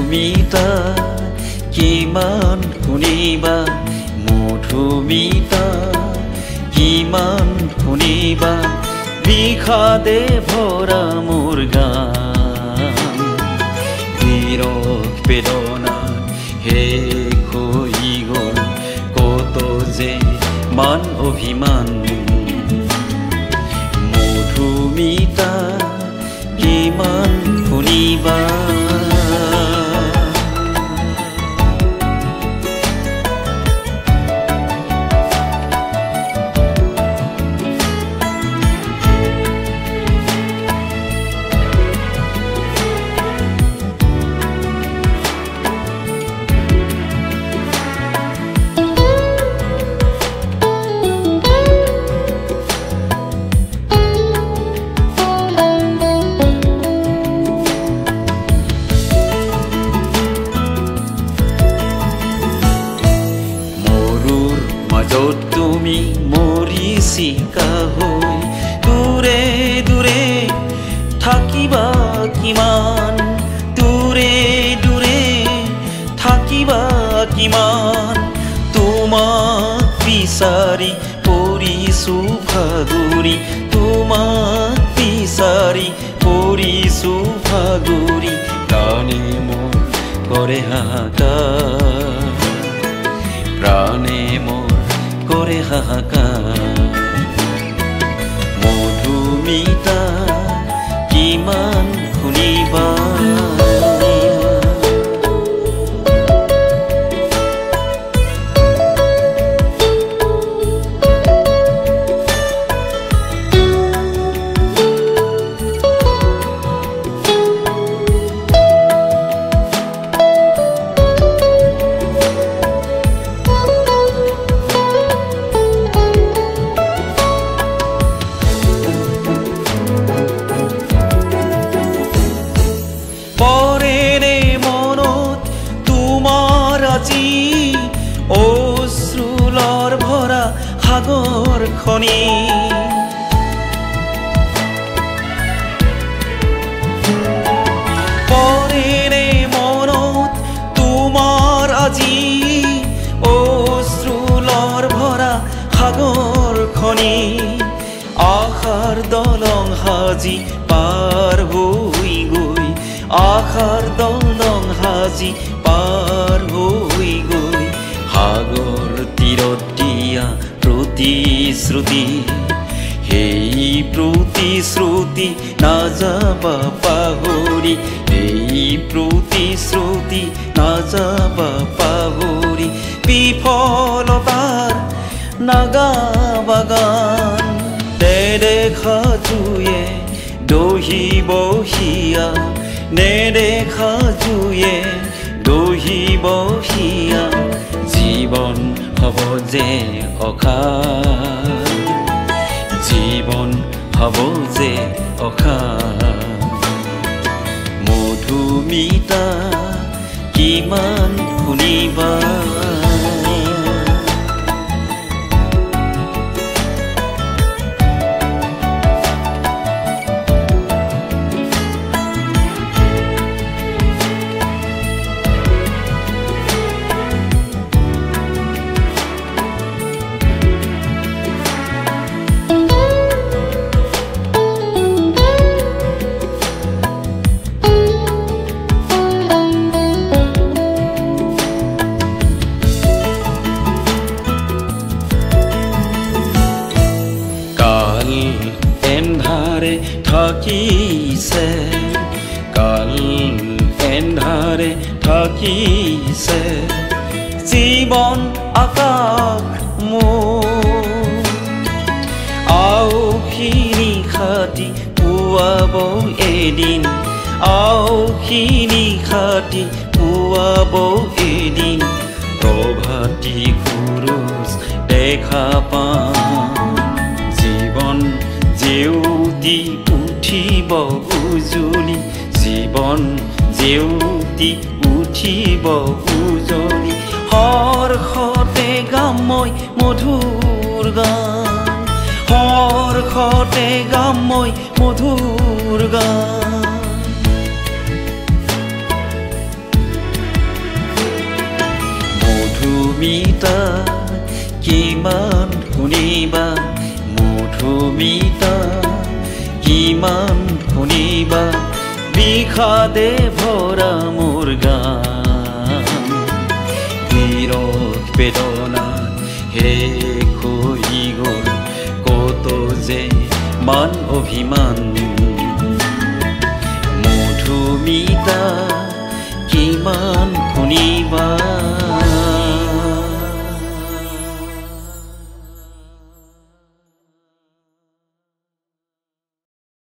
মধুমিতা কিমান শুনিবা মধুমিতা কিমান শুনিবা বিষাদে ভৰা মোৰ গান বিৰহ বেদনা শেষ হৈ গ'ল কত যে মান অভিমান মধুমিতা কিমান শুনিবা য'ত তুমি মৰিছিকা হৈ দূৰে দূৰে থাকিবা কিমান দূৰে দূৰে থাকিবা কিমান তোমাক বিচাৰি পৰিছো ভাগুৰি তোমাক বিচাৰি পৰিছো ভাগুৰি প্ৰাণে মোৰ কৰে হাহাকাৰ প্ৰাণে মোৰ কৰে হাহাকাৰ মধুমিতা কিমান শুনিবা অশ্ৰুলৰ ভৰা সাগৰখনি পৰেৰে মনত তোমাৰ আজি অশ্ৰুলৰ ভৰা সাগৰখনি আশাৰ দলং সাজি পাৰ হৈ গৈ আশাৰ দলং সাজি পাৰ হৈ গৈ সাগৰ তীৰত দিয়া প্ৰতিশ্ৰুতি সেই প্ৰতিশ্ৰুতি নাযাবা পাহৰি সেই প্ৰতিশ্ৰুতি নাযাবা পাহৰি বিফলতাৰ নাগাবা গান নেদেখা জুয়ে দহিব হিয়া নেদেখা জুয়ে দহিব হিয়া জীবন হব যে অসাৰ জীবন হব যে অসাৰ মধুমিতা কিমান শুনিবা এন্ধাৰে থাকিছে কাল এন্ধাৰে থাকিছে জীৱন আকাশ মোৰ আউখিনি খাটি পুৱাব এদিন আউখিনি খাটি পুৱাব এদিন প্ৰভাতী সূৰুজ দেখা পাম জীবন জেউতি উঠিব উজলি জীবন জেউতি উঠিব উজলি হৰ্ষতে গাম মই মধুৰ গান হৰ্ষতে গাম মই মধুৰ গান মধুমিতা কিমান শুনিবা মধুমিতা কিমান শুনিবা বিষাদে ভৰা মোৰ গান বিৰহ বেদনা শেষ হৈ গ'ল কত যে মান অভিমান মধুমিতা কিমান শুনিবা